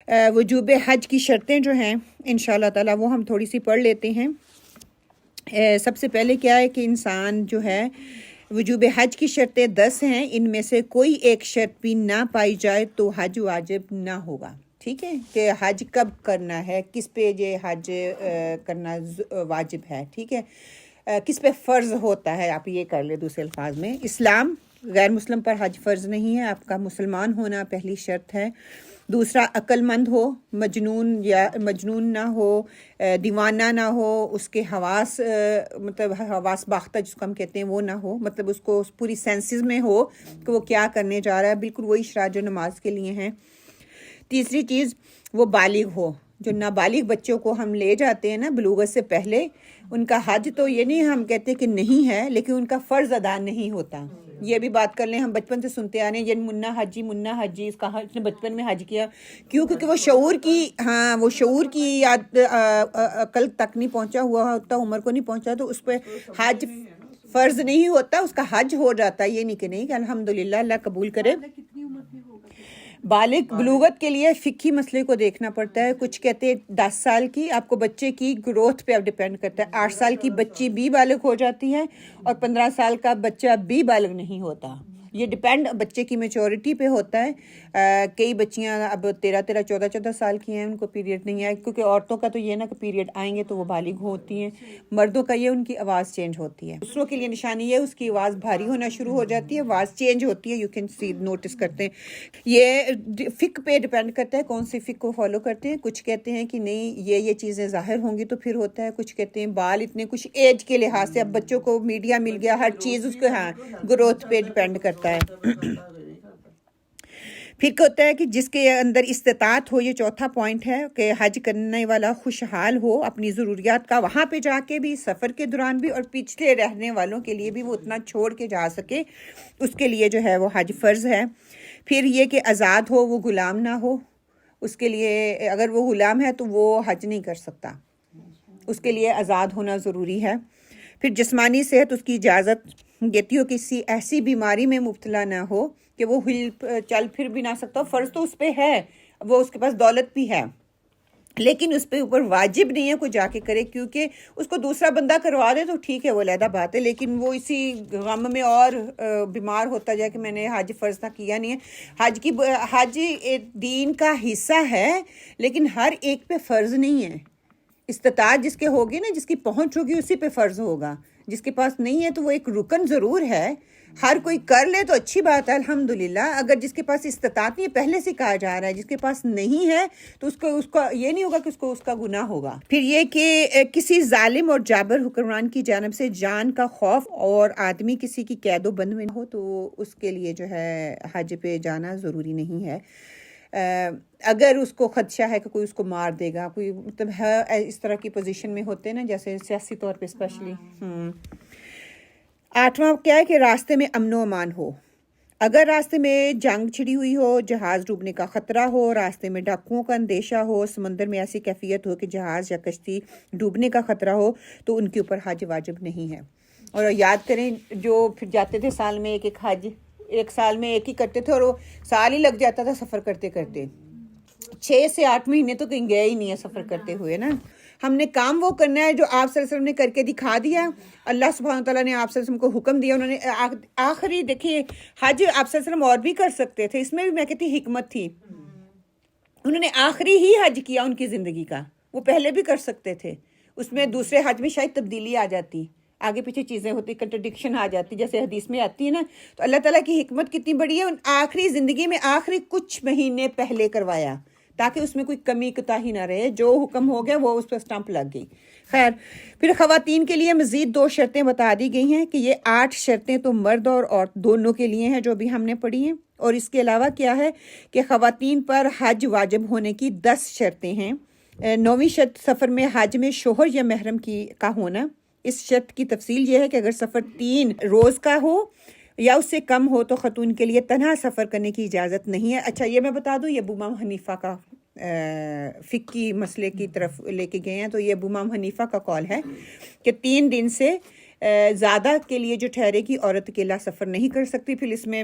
وجوب حج کی شرطیں جو ہیں انشاءاللہ تعالی وہ ہم تھوڑی سی پڑھ لیتے ہیں۔ سب سے پہلے کیا ہے کہ انسان جو ہے وجوب حج کی شرطیں 10 ہیں، ان میں سے کوئی ایک شرط بھی نہ پائی جائے تو حج واجب نہ ہوگا۔ ٹھیک ہے کہ حج کب کرنا ہے، کس پہ یہ حج کرنا واجب ہے، ٹھیک ہے، کس پہ فرض ہوتا ہے، آپ یہ کر لیں دوسرے الفاظ میں۔ اسلام، غیر مسلم پر حج فرض نہیں ہے، آپ کا مسلمان ہونا پہلی شرط ہے۔ دوسرا، عقل مند ہو، مجنون نہ ہو، دیوانہ نہ ہو، اس کے حواس مطلب حواس باختہ جس کو ہم کہتے ہیں وہ نہ ہو، مطلب اس کو پوری سینسز میں ہو کہ وہ کیا کرنے جا رہا ہے، بالکل وہی شرائط جو نماز کے لیے ہیں۔ تیسری چیز، وہ بالغ ہو۔ جو نابالغ بچوں کو ہم لے جاتے ہیں نا بلوغت سے پہلے، ان کا حج تو یہ نہیں ہم کہتے کہ نہیں ہے، لیکن ان کا فرض ادا نہیں ہوتا۔ یہ بھی بات کر لیں، ہم بچپن سے سنتے آ رہے ہیں یہ منا حجی، اس کا اس نے بچپن میں حج کیا، کیوں؟ کیونکہ وہ شعور کی یاد عقل تک نہیں پہنچا ہوا ہوتا، عمر کو نہیں پہنچا، تو اس پہ حج فرض نہیں ہوتا، اس کا حج ہو جاتا ہے۔ یہ نہیں کہ نہیں کہ الحمدللہ اللہ قبول کرے۔ بالغ بلوغت کے لیے فقہی مسئلے کو دیکھنا پڑتا ہے، کچھ کہتے ہیں 10 سال کی، آپ کو بچے کی گروتھ پہ اب ڈیپینڈ کرتا ہے۔ 8 سال کی بچی بھی بالغ ہو جاتی ہے اور 15 سال کا بچہ بھی بالغ نہیں ہوتا، یہ ڈیپینڈ بچے کی میچورٹی پہ ہوتا ہے۔ کئی بچیاں اب 13 14 سال کی ہیں، ان کو پیریڈ نہیں آئے، کیونکہ عورتوں کا تو یہ نا کہ پیریڈ آئیں گے تو وہ بالغ ہوتی ہیں، مردوں کا یہ ان کی آواز چینج ہوتی ہے۔ دوسروں کے لیے نشانی یہ اس کی آواز بھاری ہونا شروع ہو جاتی ہے، آواز چینج ہوتی ہے، یو کین سی نوٹس کرتے ہیں۔ یہ فقہ پہ ڈیپینڈ کرتا ہے کون سی فقہ کو فالو کرتے ہیں۔ کچھ کہتے ہیں کہ نہیں یہ چیزیں ظاہر ہوں گی تو پھر ہوتا ہے، کچھ کہتے ہیں بال اتنے، کچھ ایج کے لحاظ سے، اب بچوں کو میڈیا مل گیا، ہر چیز اس کو گروتھ پہ ڈیپینڈ کرتا ہے۔ پھر ہوتا ہے کہ جس کے اندر استطاعت ہو، یہ چوتھا پوائنٹ ہے کہ حج کرنے والا خوشحال ہو، اپنی ضروریات کا وہاں پہ جا کے بھی، سفر کے دوران بھی، اور پچھلے رہنے والوں کے لیے بھی وہ اتنا چھوڑ کے جا سکے، اس کے لیے جو ہے وہ حج فرض ہے۔ پھر یہ کہ آزاد ہو، وہ غلام نہ ہو، اس کے لیے اگر وہ غلام ہے تو وہ حج نہیں کر سکتا، اس کے لیے آزاد ہونا ضروری ہے۔ پھر جسمانی صحت اس کی اجازت دیتی ہو، کسی ایسی بیماری میں مبتلا نہ ہو کہ وہ چل پھر بھی نہ سکتا، فرض تو اس پہ ہے، وہ اس کے پاس دولت بھی ہے، لیکن اس پہ اوپر واجب نہیں ہے کوئی جا کے کرے، کیونکہ اس کو دوسرا بندہ کروا دے تو ٹھیک ہے، وہ علیحدہ بات ہے، لیکن وہ اسی غم میں اور بیمار ہوتا جائے کہ میں نے حج فرض تھا کیا نہیں ہے۔ حج دین کا حصہ ہے، لیکن ہر ایک پہ فرض نہیں ہے۔ استطاعت جس کے ہوگی نا، جس کی پہنچ ہوگی، اسی پہ فرض ہوگا، جس کے پاس نہیں ہے تو وہ ایک رکن ضرور ہے۔ ہر کوئی کر لے تو اچھی بات ہے الحمدللہ، اگر جس کے پاس استطاعت نہیں ہے، پہلے سے کہا جا رہا ہے، جس کے پاس نہیں ہے تو اس کو یہ نہیں ہوگا کہ اس کا گناہ ہوگا۔ پھر یہ کہ کسی ظالم اور جابر حکمران کی جانب سے جان کا خوف، اور آدمی کسی کی قید و بند میں ہو تو اس کے لیے جو ہے حج پہ جانا ضروری نہیں ہے۔ اگر اس کو خدشہ ہے کہ کوئی اس کو مار دے گا، کوئی مطلب ہے اس طرح کی پوزیشن میں ہوتے ہیں نا، جیسے سیاسی طور پہ اسپیشلی۔ 8واں کیا ہے کہ راستے میں امن و امان ہو، اگر راستے میں جنگ چھڑی ہوئی ہو، جہاز ڈوبنے کا خطرہ ہو، راستے میں ڈاکوؤں کا اندیشہ ہو، سمندر میں ایسی کیفیت ہو کہ جہاز یا کشتی ڈوبنے کا خطرہ ہو، تو ان کے اوپر حج واجب نہیں ہے۔ اور یاد کریں جو پھر جاتے تھے سال میں ایک حج، ایک سال میں ایک ہی کرتے تھے، اور وہ سال ہی لگ جاتا تھا سفر کرتے کرتے، 6 سے 8 مہینے تو کہیں گئے ہی نہیں ہے سفر کرتے ہوئے نا۔ ہم نے کام وہ کرنا ہے جو آپ صلی اللہ علیہ وسلم نے کر کے دکھا دیا، اللہ سبحانہ تعالیٰ نے آپ صلی اللہ علیہ وسلم کو حکم دیا، انہوں نے آخری دیکھیے حج آپ صلی اللہ علیہ وسلم اور بھی کر سکتے تھے، اس میں بھی میں کہتی حکمت تھی، انہوں نے آخری ہی حج کیا ان کی زندگی کا، وہ پہلے بھی کر سکتے تھے، اس میں دوسرے حج میں شاید تبدیلی آ جاتی، آگے پیچھے چیزیں ہوتی، کنٹرڈکشن آ جاتی، جیسے حدیث میں آتی ہے نا، تو اللہ تعالیٰ کی حکمت کتنی بڑی ہے، ان آخری زندگی میں آخری کچھ مہینے پہلے کروایا تاکہ اس میں کوئی کمی کوتاہی نہ رہے، جو حکم ہو گیا وہ اس پہ اسٹمپ لگ گئی۔ خیر، پھر خواتین کے لیے مزید 2 شرطیں بتا دی گئی ہیں کہ یہ 8 شرطیں تو مرد اور عورت دونوں کے لیے ہیں جو بھی ہم نے پڑھی ہیں، اور اس کے علاوہ کیا ہے کہ خواتین پر حج واجب ہونے کی 10 شرطیں ہیں۔ 9ویں شرط سفر میں حج میں شوہر یا محرم کا ہونا۔ اس شرط کی تفصیل یہ ہے کہ اگر سفر 3 روز کا ہو یا اس سے کم ہو تو خاتون کے لیے تنہا سفر کرنے کی اجازت نہیں ہے۔ اچھا یہ میں بتا دوں، یہ ابو امام حنیفہ کا فقہی مسئلے کی طرف لے کے گئے ہیں، تو یہ ابو امام حنیفہ کا قول ہے کہ 3 دن سے زیادہ کے لیے جو ٹھہرے گی عورت اکیلا سفر نہیں کر سکتی۔ پھر اس میں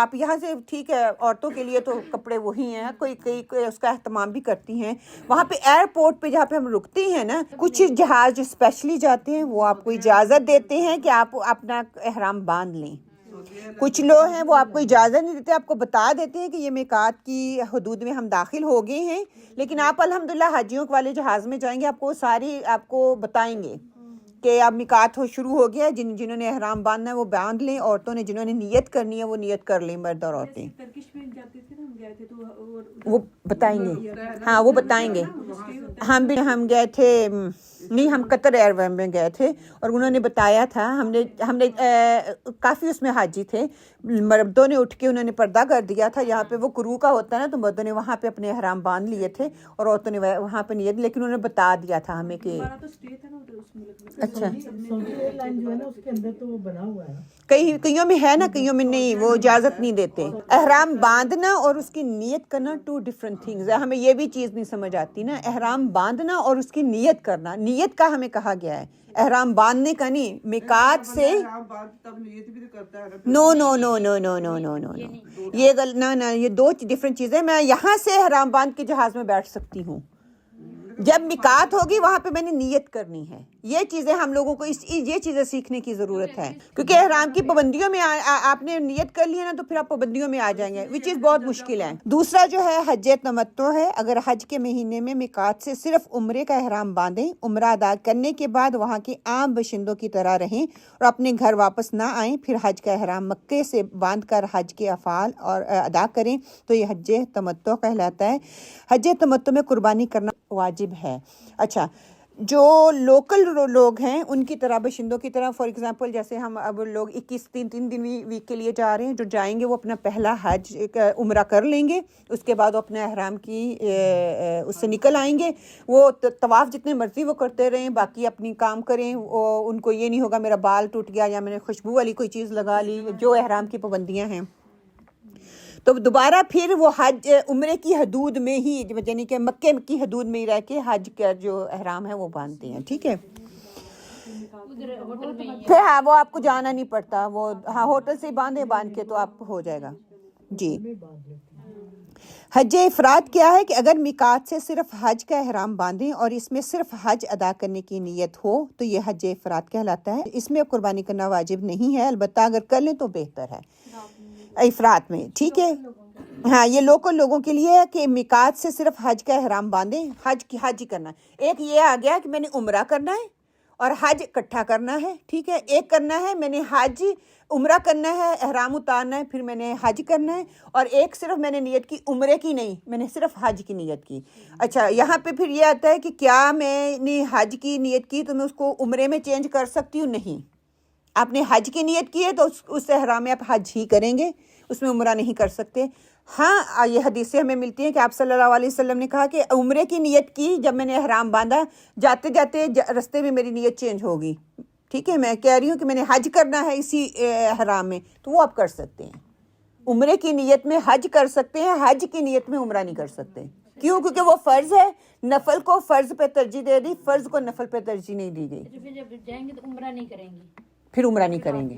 آپ یہاں سے ٹھیک ہے عورتوں کے لیے تو کپڑے وہی ہیں, کوئی اس کا اہتمام بھی کرتی ہیں. وہاں پہ ایئرپورٹ پہ جہاں پہ ہم رکتی ہیں نا, کچھ جہاز جو اسپیشلی جاتے ہیں وہ آپ کو اجازت دیتے ہیں کہ آپ اپنا احرام باندھ لیں. کچھ لوگ ہیں وہ آپ کو اجازت نہیں دیتے, آپ کو بتا دیتے ہیں کہ یہ میقات کی حدود میں ہم داخل ہو گئے ہیں, لیکن آپ الحمدللہ حاجیوں والے جہاز میں جائیں گے, آپ کو ساری آپ کو بتائیں گے کہ اب میقات شروع ہو گیا. جنہوں نے احرام باندھنا ہے وہ باندھ لیں, عورتوں نے جنہوں نے نیت کرنی ہے وہ نیت کر لیں, مرد اور عورتیں. وہ بتائیں گے, ہاں وہ بتائیں گے. ہم گئے تھے, نہیں ہم قطر ایئر ویز میں گئے تھے, اور انہوں نے بتایا تھا, ہم نے کافی اس میں حاجی تھے, مردوں نے اٹھ کے انہوں نے پردہ کر دیا تھا. یہاں پہ وہ کرو کا ہوتا ہے نا, تو مردوں نے وہاں پہ اپنے احرام باندھ لیے تھے اور عورتوں نے وہاں پہ نیت, لیکن انہوں نے بتا دیا تھا ہمیں کہ اچھا کئیوں میں ہے نا, کئیوں میں نہیں, وہ اجازت نہیں دیتے. احرام باندھنا اور اس کی نیت کرنا ٹو ڈفرنٹ تھنگز ہے. ہمیں یہ بھی چیز نہیں سمجھ آتی نا, احرام باندھنا اور اس کی نیت کرنا, نیت کا ہمیں کہا گیا ہے, احرام باندھنے کا نہیں. میقات سے نو نو نو نو نو نو نو نو یہ نہ یہ دو ڈفرنٹ چیزیں. میں یہاں سے احرام باندھ کے جہاز میں بیٹھ سکتی ہوں, جب میقات ہوگی وہاں پہ میں نے نیت کرنی ہے. یہ چیزیں ہم لوگوں کو یہ چیزیں سیکھنے کی ضرورت ہے, کیونکہ احرام کی پابندیوں میں آپ نے نیت کر لی ہے نا, تو پھر آپ پابندیوں میں آ جائیں گے, وہ چیز بہت مشکل ہے. دوسرا جو ہے حج تمتع ہے. اگر حج کے مہینے میں میقات سے صرف عمرے کا احرام باندھیں, عمرہ ادا کرنے کے بعد وہاں کے عام باشندوں کی طرح رہیں اور اپنے گھر واپس نہ آئیں, پھر حج کا احرام مکے سے باندھ کر حج کے افعال اور ادا کریں, تو یہ حج تمتع کہلاتا ہے. حج تمتع میں قربانی کرنا واجب ہے. اچھا, جو لوکل لوگ ہیں ان کی طرح, باشندوں کی طرح, فار ایگزامپل جیسے ہم اب لوگ 21 تین دن ویک کے لیے جا رہے ہیں, جو جائیں گے وہ اپنا پہلا حج عمرہ کر لیں گے, اس کے بعد وہ اپنے احرام کی اس سے نکل آئیں گے. وہ طواف جتنے مرضی وہ کرتے رہیں, باقی اپنی کام کریں. ان کو یہ نہیں ہوگا میرا بال ٹوٹ گیا یا میں نے خوشبو والی کوئی چیز لگا لی, جو احرام کی پابندیاں ہیں. تو دوبارہ پھر وہ حج عمرے کی حدود میں ہی, یعنی کہ مکے کی حدود میں ہی رہ کے حج کا جو احرام ہے وہ باندھتے ہیں. ٹھیک ہے, پھر ہاں وہ آپ کو جانا نہیں پڑتا, وہ ہاں ہوٹل سے باندھ کے تو آپ ہو جائے گا. جی, حج افراد کیا ہے کہ اگر میقات سے صرف حج کا احرام باندھیں اور اس میں صرف حج ادا کرنے کی نیت ہو تو یہ حج افراد کہلاتا ہے. اس میں قربانی کرنا واجب نہیں ہے, البتہ اگر کر لیں تو بہتر ہے افراد میں. ٹھیک ہے, ہاں یہ لوکل لوگوں کے لیے ہے کہ میقات سے صرف حج کا احرام باندھیں, حج ہی کرنا. ایک یہ آ گیا کہ میں نے عمرہ کرنا ہے اور حج اکٹھا کرنا ہے. ٹھیک ہے, ایک کرنا ہے میں نے حج عمرہ کرنا ہے, احرام اتارنا ہے, پھر میں نے حج کرنا ہے, اور ایک صرف میں نے نیت کی عمرے کی نہیں, میں نے صرف حج کی نیت کی. اچھا, یہاں پہ پھر یہ آتا ہے کہ کیا میں نے حج کی نیت کی تو میں اس کو عمرے میں چینج کر سکتی ہوں؟ نہیں. آپ نے حج کی نیت کی ہے تو اس احرام میں آپ حج ہی کریں گے, اس میں عمرہ نہیں کر سکتے. ہاں یہ حدیثیں ہمیں ملتی ہیں کہ آپ صلی اللہ علیہ وسلم نے کہا کہ عمرے کی نیت کی جب میں نے احرام باندھا, جاتے جاتے رستے میں میری نیت چینج ہوگی. ٹھیک ہے, میں کہہ رہی ہوں کہ میں نے حج کرنا ہے اسی احرام میں, تو وہ آپ کر سکتے ہیں. عمرے کی نیت میں حج کر سکتے ہیں, حج کی نیت میں عمرہ نہیں کر سکتے. کیوں؟ کیونکہ وہ فرض ہے, نفل کو فرض پہ ترجیح دے دی, فرض کو نفل پہ ترجیح نہیں دی گئی. جب جائیں گے تو عمرہ نہیں کریں گے, پھر عمرہ نہیں کریں گے.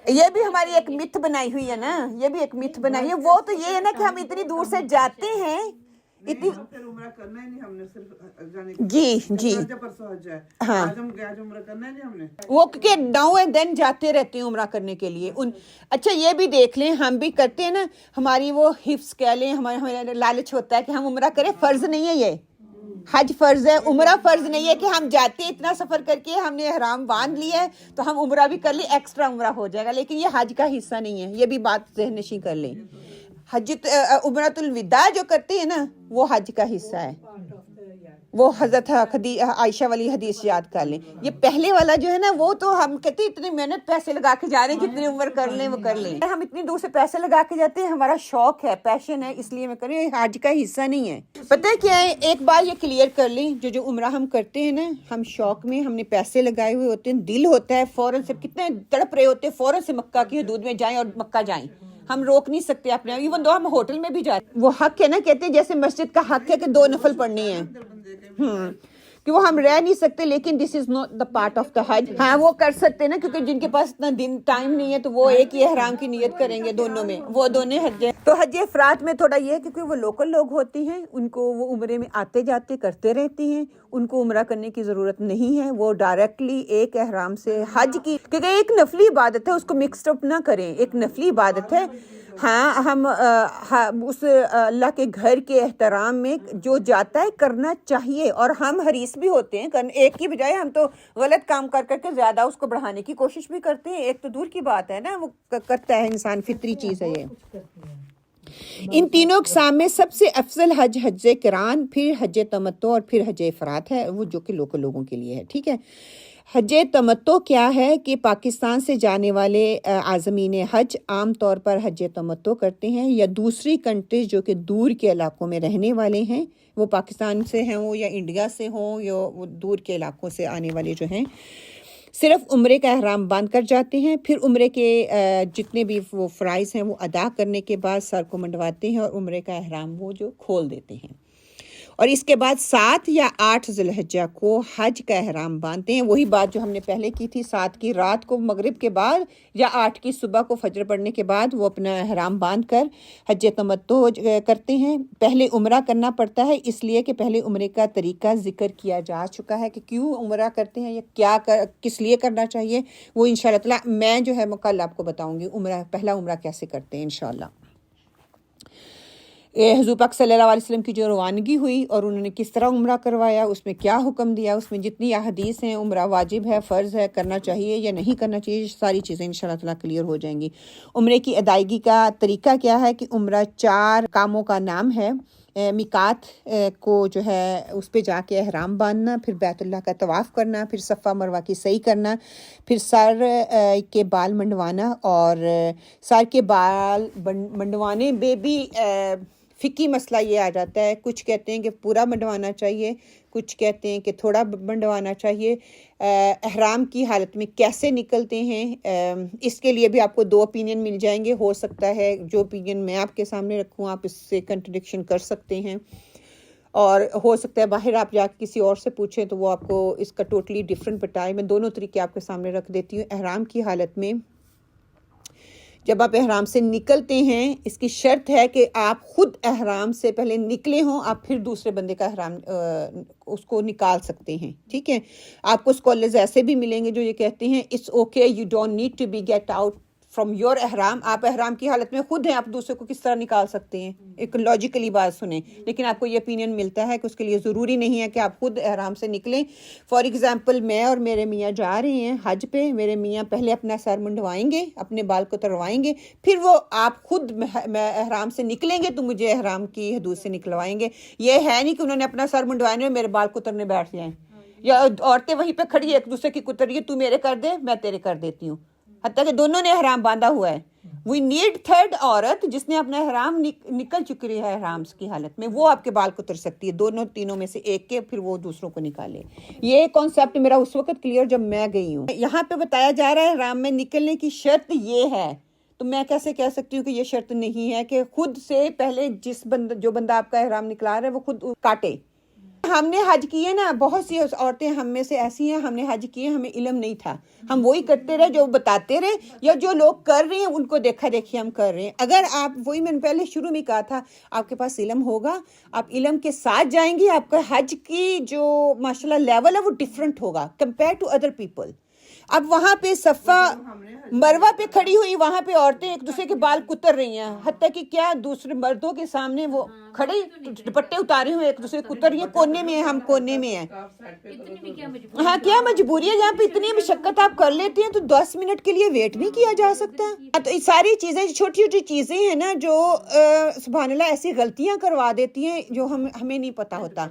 یہ بھی ہماری ایک متھ بنائی ہوئی ہے نا, یہ بھی ایک متھ بنائی ہے. وہ تو یہ ہے نا کہ ہم اتنی دور سے جاتے ہیں, اتنی عمرہ کرنا ہی نہیں ہم نے, صرف جانے جی ہاں, عمرہ کرنا ہی نہیں ہم نے. وہ کیونکہ ناؤ اینڈ دین جاتے رہتے ہیں عمرہ کرنے کے لیے. اچھا یہ بھی دیکھ لیں, ہم بھی کرتے ہیں نا, ہماری وہ حفظ کہہ لیں, ہمارا لالچ ہوتا ہے کہ ہم عمرہ کریں. فرض نہیں ہے یہ, حج فرض ہے, عمرہ فرض نہیں ہے کہ ہم جاتے اتنا سفر کر کے ہم نے احرام باندھ لیا ہے تو ہم عمرہ بھی کر لیں, ایکسٹرا عمرہ ہو جائے گا. لیکن یہ حج کا حصہ نہیں ہے, یہ بھی بات ذہن نشیں کر لیں. حج عمرۃ الوداع جو کرتے ہیں نا وہ حج کا حصہ ہے. وہ حضرت عائشہ والی حدیث یاد کر لیں. یہ پہلے والا جو ہے نا وہ تو ہم کہتے اتنی محنت پیسے لگا کے جا رہے ہیں, جتنی عمر کر لیں وہ کر لیں. ہم اتنی دور سے پیسے لگا کے جاتے ہیں, ہمارا شوق ہے, پیشن ہے, اس لیے میں کر رہی ہوں, حج کا حصہ نہیں ہے. پتہ ہے کیا ہے, ایک بار یہ کلیئر کر لیں, جو عمرہ ہم کرتے ہیں نا, ہم شوق میں, ہم نے پیسے لگائے ہوئے ہوتے ہیں, دل ہوتا ہے فوراً سے, کتنے تڑپ رہے ہوتے ہیں فوراً سے مکہ کی حدود میں جائیں اور مکہ جائیں. ہم روک نہیں سکتے اپنے, ایون دو ہم ہوٹل میں بھی جاتے. وہ حق ہے نا, کہتے ہیں جیسے مسجد کا حق ہے کہ 2 نفل پڑھنے ہیں. کہ وہ ہم رہ نہیں سکتے, لیکن this is not the part of the حج. ہاں وہ کر سکتے نا, کیونکہ جن کے پاس اتنا دن ٹائم نہیں ہے تو وہ ایک ہی احرام کی نیت کریں گے دونوں میں, وہ دونوں حج. تو حج افراد میں تھوڑا یہ ہے کیونکہ وہ لوکل لوگ ہوتے ہیں, ان کو وہ عمرے میں آتے جاتے کرتے رہتے ہیں, ان کو عمرہ کرنے کی ضرورت نہیں ہے. وہ ڈائریکٹلی ایک احرام سے حج کی, کیونکہ ایک نفلی عبادت ہے, اس کو مکسڈ اپ نہ کریں, ایک نفلی عبادت ہے. ہاں ہم اس اللہ کے گھر کے احترام میں جو جاتا ہے کرنا چاہیے, اور ہم حریص بھی ہوتے ہیں, ایک کی بجائے ہم تو غلط کام کر کر کے زیادہ اس کو بڑھانے کی کوشش بھی کرتے ہیں. ایک تو دور کی بات ہے نا, وہ کرتا ہے انسان, فطری چیز ہے یہ. ان تینوں اقسام میں سب سے افضل حج حج قران, پھر حج تمتع اور پھر حج افراد ہے, وہ جو کہ لوکل لوگوں کے لیے ہے. ٹھیک ہے. حج تمتع کیا ہے کہ پاکستان سے جانے والے عازمین حج عام طور پر حج تمتع کرتے ہیں, یا دوسری کنٹریز جو کہ دور کے علاقوں میں رہنے والے ہیں, وہ پاکستان سے ہیں وہ یا انڈیا سے ہوں یا وہ دور کے علاقوں سے آنے والے جو ہیں, صرف عمرے کا احرام باندھ کر جاتے ہیں. پھر عمرے کے جتنے بھی وہ فرائض ہیں وہ ادا کرنے کے بعد سر کو منڈواتے ہیں اور عمرے کا احرام وہ جو کھول دیتے ہیں, اور اس کے بعد 7 یا 8 ذی الحجہ کو حج کا احرام باندھتے ہیں. وہی بات جو ہم نے پہلے کی تھی, 7 کی رات کو مغرب کے بعد یا 8 کی صبح کو فجر پڑنے کے بعد وہ اپنا احرام باندھ کر حج تمتع کرتے ہیں. پہلے عمرہ کرنا پڑتا ہے, اس لیے کہ پہلے عمرے کا طریقہ ذکر کیا جا چکا ہے کہ کیوں عمرہ کرتے ہیں یا کس لیے کرنا چاہیے. وہ انشاءاللہ تعالی میں جو ہے کل آپ کو بتاؤں گی پہلا عمرہ کیسے کرتے ہیں انشاءاللہ. حضور پاک صلی اللہ علیہ وسلم کی جو روانگی ہوئی اور انہوں نے کس طرح عمرہ کروایا, اس میں کیا حکم دیا, اس میں جتنی احادیث ہیں, عمرہ واجب ہے, فرض ہے, کرنا چاہیے یا نہیں کرنا چاہیے, ساری چیزیں انشاءاللہ تعالی کلیئر ہو جائیں گی. عمرے کی ادائیگی کا طریقہ کیا ہے کہ عمرہ 4 کاموں کا نام ہے. میقات کو جو ہے اس پہ جا کے احرام باندھنا, پھر بیت اللہ کا طواف کرنا, پھر صفا مروہ کی سعی کرنا, پھر سر کے بال منڈوانا. اور سر کے بال منڈوانے میں بھی فقہی مسئلہ یہ آ جاتا ہے, کچھ کہتے ہیں کہ پورا منڈوانا چاہیے, کچھ کہتے ہیں کہ تھوڑا منڈوانا چاہیے. احرام کی حالت میں کیسے نکلتے ہیں, اس کے لیے بھی آپ کو 2 اوپینین مل جائیں گے. ہو سکتا ہے جو اوپینین میں آپ کے سامنے رکھوں آپ اس سے کنٹرڈکشن کر سکتے ہیں, اور ہو سکتا ہے باہر آپ جا کے کسی اور سے پوچھیں تو وہ آپ کو اس کا ٹوٹلی ڈیفرنٹ بتائے. میں دونوں طریقے آپ کے سامنے رکھ دیتی ہوں. احرام کی حالت میں جب آپ احرام سے نکلتے ہیں, اس کی شرط ہے کہ آپ خود احرام سے پہلے نکلے ہوں, آپ پھر دوسرے بندے کا احرام اس کو نکال سکتے ہیں. ٹھیک ہے. آپ کو اسکالرز ایسے بھی ملیں گے جو یہ کہتے ہیں it's okay, you don't need to be get out from your احرام. آپ احرام کی حالت میں خود ہیں, آپ دوسرے کو کس طرح نکال سکتے ہیں. ایک لاجیکلی بات سنیں, لیکن آپ کو یہ opinion ملتا ہے کہ اس کے لیے ضروری نہیں ہے کہ آپ خود احرام سے نکلیں. فار ایگزامپل میں اور میرے میاں جا رہے ہیں حج پہ, میرے میاں پہلے اپنا سر منڈوائیں گے, اپنے بال کو تروائیں گے, پھر وہ آپ خود احرام سے نکلیں گے تو مجھے احرام کی حدود سے نکلوائیں گے. یہ ہے نہیں کہ انہوں نے اپنا سر منڈوانے اور میرے بال کترنے بیٹھ جائیں, یا عورتیں وہیں پہ کھڑی ایک دوسرے کی کتر رہی, تو میرے کر دے میں تیرے کر دیتی ہوں, حتیٰ کہ دونوں نے احرام باندھا ہوا ہے. وی نیڈ تھرڈ عورت جس نے اپنا احرام نکل چکی ہے احرام کی حالت میں, وہ آپ کے بال کو اتر سکتی ہے, دونوں تینوں میں سے ایک کے, پھر وہ دوسروں کو نکالے. یہ کانسیپٹ میرا اس وقت کلیئر جب میں گئی ہوں. یہاں پہ بتایا جا رہا ہے احرام میں نکلنے کی شرط یہ ہے, تو میں کیسے کہہ سکتی ہوں کہ یہ شرط نہیں ہے کہ خود سے پہلے جو بندہ آپ کا احرام نکلا رہا ہے وہ خود کاٹے. ہم نے حج کیے نا, بہت سی عورتیں ہم میں سے ایسی ہیں, ہم نے حج کیے, ہمیں علم نہیں تھا, ہم وہی کرتے رہے جو بتاتے رہے, یا جو لوگ کر رہے ہیں ان کو دیکھا دیکھی ہم کر رہے ہیں. اگر آپ, وہی میں نے پہلے شروع میں کہا تھا, آپ کے پاس علم ہوگا, آپ علم کے ساتھ جائیں گے, آپ کا حج کی جو ماشاءاللہ لیول ہے وہ ڈفرینٹ ہوگا کمپیئر ٹو ادر پیپل. اب وہاں پہ صفا مروہ پہ کھڑی ہوئی, وہاں پہ عورتیں ایک دوسرے کے بال کتر رہی ہیں, حتیٰ کہ کیا دوسرے مردوں کے سامنے وہ کھڑے دوپٹے اتارے ہوئے ایک دوسرے کتر رہی ہیں. کونے میں ہیں, ہم کونے میں ہیں. ہاں کیا مجبوری ہے, جہاں پہ اتنی مشقت آپ کر لیتے ہیں تو 10 منٹ کے لیے ویٹ نہیں کیا جا سکتا. تو ساری چیزیں چھوٹی چھوٹی چیزیں ہیں نا جو سبحان اللہ ایسی غلطیاں کروا دیتی ہیں جو ہمیں نہیں پتا ہوتا.